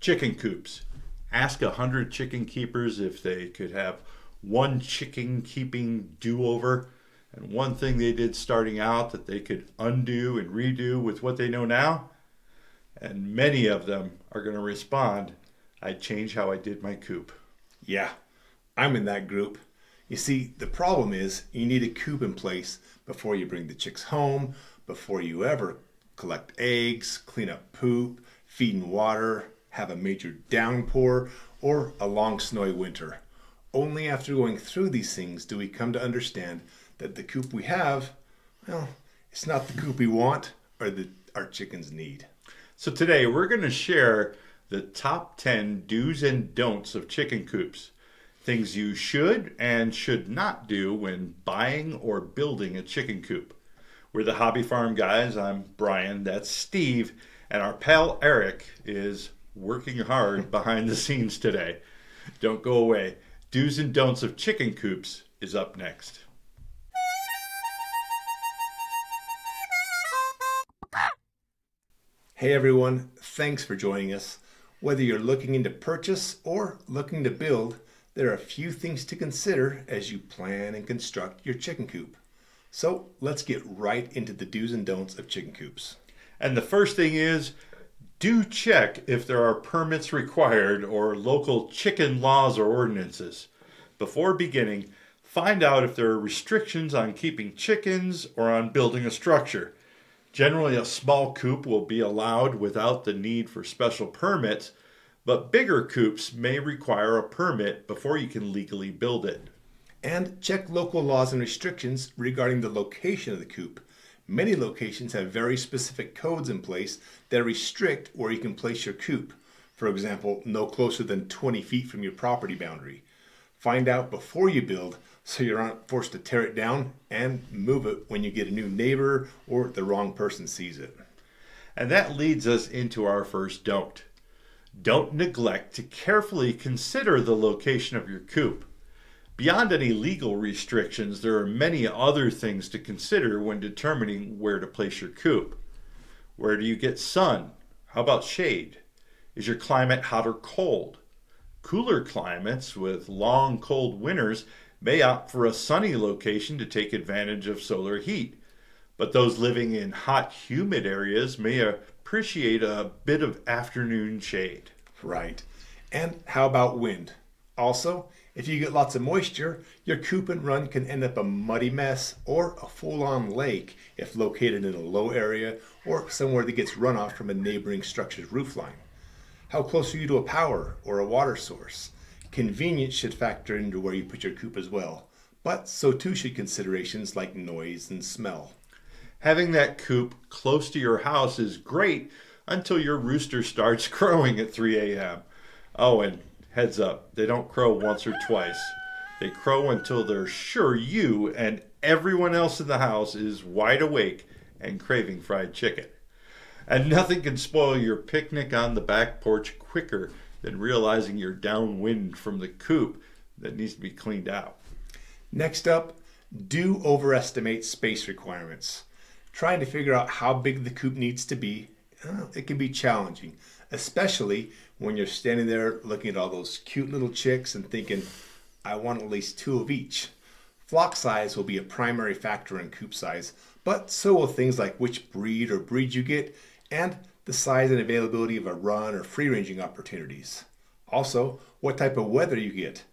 Chicken coops. Ask 100 chicken keepers if they could have one chicken keeping do-over and one thing they did starting out that they could undo and redo with what they know now. And many of them are going to respond, I'd change how I did my coop. Yeah, I'm in that group. You see, the problem is you need a coop in place before you bring the chicks home, before you ever collect eggs, clean up poop, feed and water, have a major downpour, or a long snowy winter. Only after going through these things do we come to understand that the coop we have, well, it's not the coop we want or that our chickens need. So today we're going to share the top 10 do's and don'ts of chicken coops. Things you should and should not do when buying or building a chicken coop. We're the Hobby Farm guys. I'm Brian, that's Steve, and our pal Eric is working hard behind the scenes today. Don't go away. Do's and don'ts of chicken coops is up next. Hey everyone, thanks for joining us. Whether you're looking into purchase or looking to build, there are a few things to consider as you plan and construct your chicken coop. So let's get right into the do's and don'ts of chicken coops. And the first thing is, do check if there are permits required or local chicken laws or ordinances. Before beginning, find out if there are restrictions on keeping chickens or on building a structure. Generally, a small coop will be allowed without the need for special permits, but bigger coops may require a permit before you can legally build it. And check local laws and restrictions regarding the location of the coop. Many locations have very specific codes in place that restrict where you can place your coop. For example, no closer than 20 feet from your property boundary. Find out before you build so you aren't forced to tear it down and move it when you get a new neighbor or the wrong person sees it. And that leads us into our first don't. Don't neglect to carefully consider the location of your coop. Beyond any legal restrictions, there are many other things to consider when determining where to place your coop. Where do you get sun? How about shade? Is your climate hot or cold? Cooler climates with long, cold winters may opt for a sunny location to take advantage of solar heat. But those living in hot, humid areas may appreciate a bit of afternoon shade. Right. And how about wind? Also, if you get lots of moisture, your coop and run can end up a muddy mess or a full-on lake if located in a low area or somewhere that gets runoff from a neighboring structure's roofline. How close are you to a power or a water source? Convenience should factor into where you put your coop as well, but so too should considerations like noise and smell. Having that coop close to your house is great until your rooster starts crowing at 3 a.m. Oh, and heads up, they don't crow once or twice. They crow until they're sure you and everyone else in the house is wide awake and craving fried chicken. And nothing can spoil your picnic on the back porch quicker than realizing you're downwind from the coop that needs to be cleaned out. Next up, do overestimate space requirements. Trying to figure out how big the coop needs to be, it can be challenging, especially when you're standing there looking at all those cute little chicks and thinking, I want at least 2 of each. Flock size will be a primary factor in coop size, but so will things like which breed or breeds you get and the size and availability of a run or free-ranging opportunities. Also, what type of weather you get.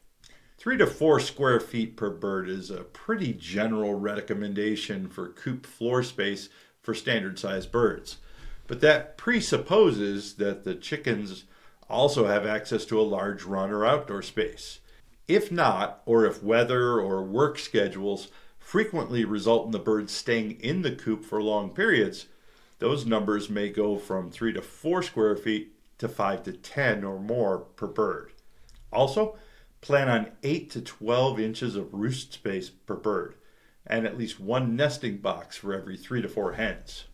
3 to 4 square feet per bird is a pretty general recommendation for coop floor space for standard sized birds. But that presupposes that the chickens also have access to a large run or outdoor space. If not, or if weather or work schedules frequently result in the birds staying in the coop for long periods, those numbers may go from 3 to 4 square feet to 5 to 10 or more per bird. Also, plan on 8 to 12 inches of roost space per bird, and at least 1 nesting box for every 3 to 4 hens.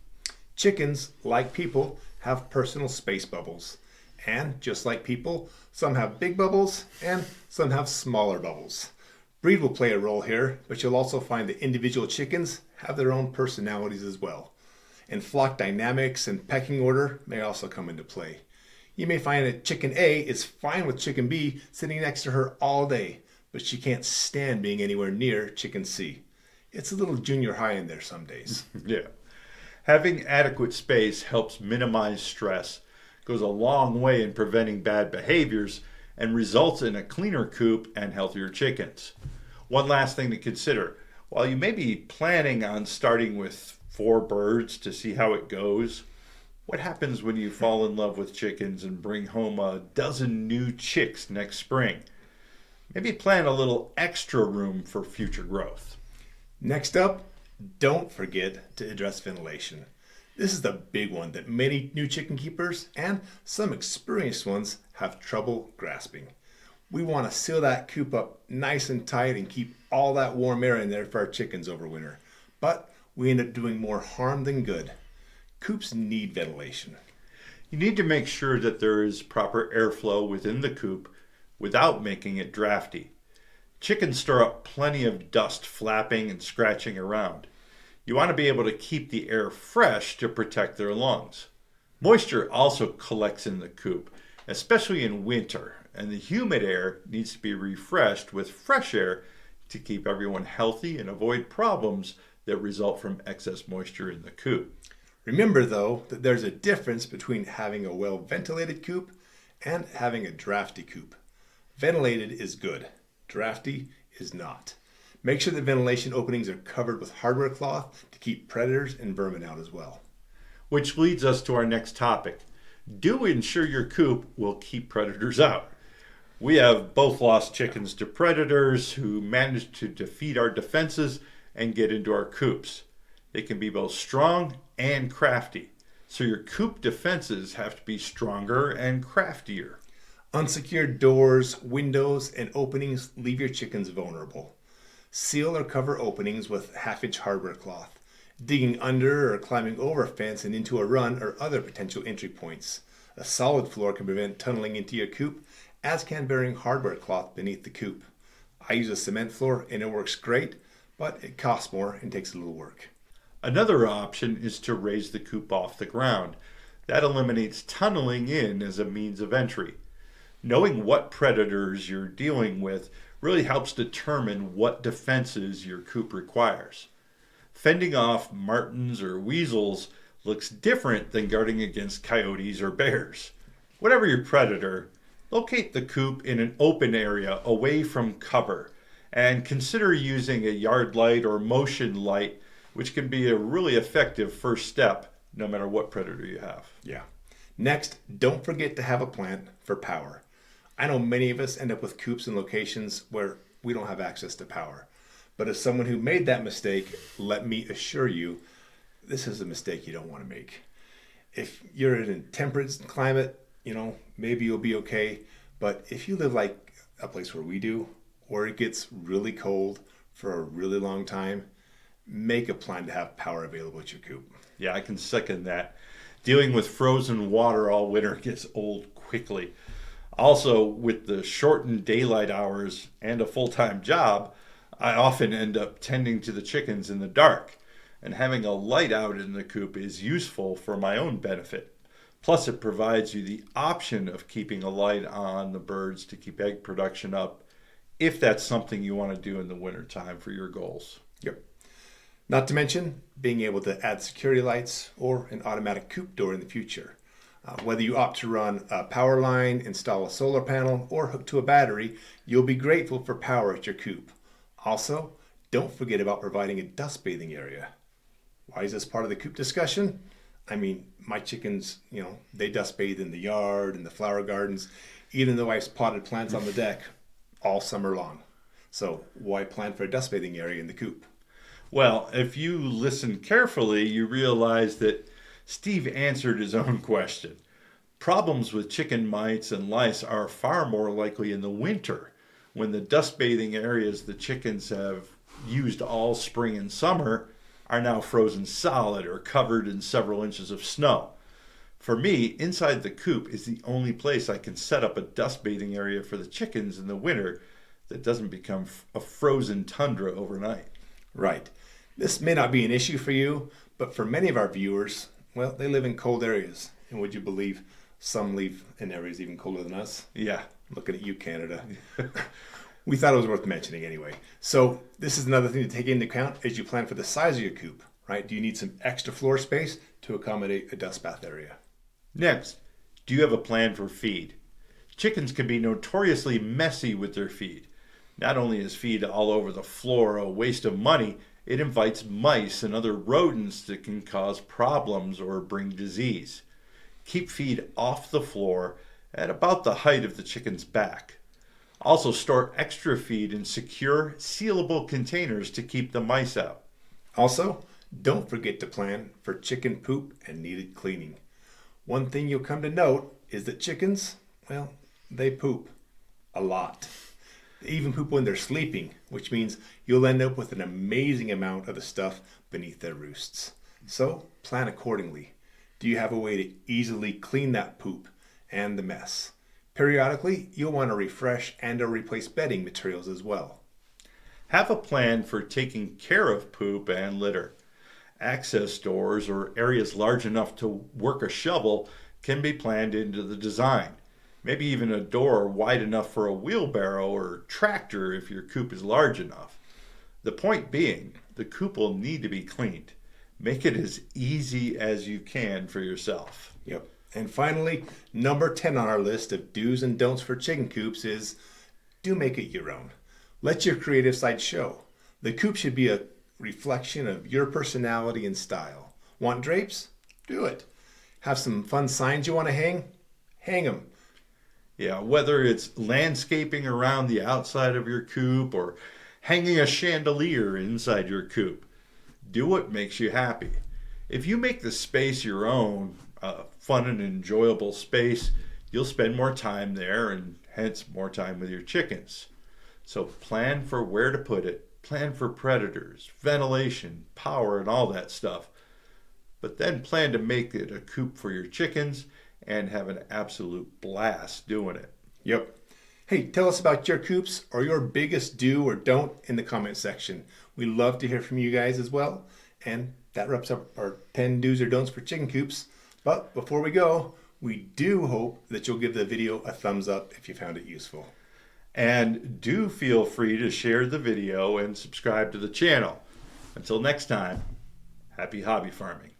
Chickens, like people, have personal space bubbles. And just like people, some have big bubbles and some have smaller bubbles. Breed will play a role here, but you'll also find that individual chickens have their own personalities as well. And flock dynamics and pecking order may also come into play. You may find that chicken A is fine with chicken B sitting next to her all day, but she can't stand being anywhere near chicken C. It's a little junior high in there some days. Yeah. Having adequate space helps minimize stress, goes a long way in preventing bad behaviors, and results in a cleaner coop and healthier chickens. One last thing to consider. While you may be planning on starting with 4 birds to see how it goes, what happens when you fall in love with chickens and bring home a dozen new chicks next spring? Maybe plan a little extra room for future growth. Next up, don't forget to address ventilation. This is the big one that many new chicken keepers and some experienced ones have trouble grasping. We want to seal that coop up nice and tight and keep all that warm air in there for our chickens over winter. But we end up doing more harm than good. Coops need ventilation. You need to make sure that there is proper airflow within the coop without making it drafty. Chickens store up plenty of dust flapping and scratching around. You want to be able to keep the air fresh to protect their lungs. Moisture also collects in the coop, especially in winter, and the humid air needs to be refreshed with fresh air to keep everyone healthy and avoid problems that result from excess moisture in the coop. Remember, though, that there's a difference between having a well-ventilated coop and having a drafty coop. Ventilated is good. Drafty is not. Make sure the ventilation openings are covered with hardware cloth to keep predators and vermin out as well. Which leads us to our next topic. Do ensure your coop will keep predators out. We have both lost chickens to predators who managed to defeat our defenses and get into our coops. They can be both strong and crafty, so your coop defenses have to be stronger and craftier. Unsecured doors, windows, and openings leave your chickens vulnerable. Seal or cover openings with half-inch hardware cloth. Digging under or climbing over a fence and into a run are other potential entry points. A solid floor can prevent tunneling into your coop, as can burying hardware cloth beneath the coop. I use a cement floor and it works great, but it costs more and takes a little work. Another option is to raise the coop off the ground. That eliminates tunneling in as a means of entry. Knowing what predators you're dealing with really helps determine what defenses your coop requires. Fending off martens or weasels looks different than guarding against coyotes or bears. Whatever your predator, locate the coop in an open area away from cover and consider using a yard light or motion light, which can be a really effective first step no matter what predator you have. Yeah. Next, don't forget to have a plan for power. I know many of us end up with coops in locations where we don't have access to power. But as someone who made that mistake, let me assure you, this is a mistake you don't want to make. If you're in a temperate climate, maybe you'll be okay. But if you live like a place where we do, or it gets really cold for a really long time, make a plan to have power available at your coop. Yeah, I can second that. Dealing with frozen water all winter gets old quickly. Also, with the shortened daylight hours and a full-time job, I often end up tending to the chickens in the dark. And having a light out in the coop is useful for my own benefit. Plus, it provides you the option of keeping a light on the birds to keep egg production up if that's something you want to do in the wintertime for your goals. Yep. Not to mention being able to add security lights or an automatic coop door in the future. Whether you opt to run a power line, install a solar panel, or hook to a battery, you'll be grateful for power at your coop. Also, don't forget about providing a dust bathing area. Why is this part of the coop discussion? I mean, my chickens, they dust bathe in the yard and the flower gardens, even though I've potted plants on the deck all summer long. So why plan for a dust bathing area in the coop? Well, if you listen carefully, you realize that Steve answered his own question. Problems with chicken mites and lice are far more likely in the winter, when the dust bathing areas the chickens have used all spring and summer are now frozen solid or covered in several inches of snow. For me, inside the coop is the only place I can set up a dust bathing area for the chickens in the winter that doesn't become a frozen tundra overnight. Right. This may not be an issue for you, but for many of our viewers, well, they live in cold areas. And would you believe Some leave in areas even colder than us. Yeah. Looking at you, Canada. We thought it was worth mentioning anyway. So this is another thing to take into account as you plan for the size of your coop, right? Do you need some extra floor space to accommodate a dust bath area? Next, do you have a plan for feed? Chickens can be notoriously messy with their feed. Not only is feed all over the floor a waste of money, it invites mice and other rodents that can cause problems or bring disease. Keep feed off the floor at about the height of the chicken's back. Also store extra feed in secure, sealable containers to keep the mice out. Also, don't forget to plan for chicken poop and needed cleaning. One thing you'll come to note is that chickens, well, they poop a lot. They even poop when they're sleeping, which means you'll end up with an amazing amount of the stuff beneath their roosts. So plan accordingly. Do you have a way to easily clean that poop and the mess? Periodically, you'll want to refresh and or replace bedding materials as well. Have a plan for taking care of poop and litter. Access doors or areas large enough to work a shovel can be planned into the design. Maybe even a door wide enough for a wheelbarrow or tractor if your coop is large enough. The point being, the coop will need to be cleaned. Make it as easy as you can for yourself. Yep. And finally, number 10 on our list of do's and don'ts for chicken coops is do make it your own. Let your creative side show. The coop should be a reflection of your personality and style. Want drapes? Do it. Have some fun signs you want to hang? Hang them. Yeah, whether it's landscaping around the outside of your coop or hanging a chandelier inside your coop, do what makes you happy. If you make the space your own, fun and enjoyable space, you'll spend more time there and hence more time with your chickens. So plan for where to put it, plan for predators, ventilation, power, and all that stuff. But then plan to make it a coop for your chickens and have an absolute blast doing it. Yep. Hey, tell us about your coops or your biggest do or don't in the comment section. We love to hear from you guys as well. And that wraps up our 10 do's or don'ts for chicken coops. But before we go, we do hope that you'll give the video a thumbs up if you found it useful. And do feel free to share the video and subscribe to the channel. Until next time, happy hobby farming.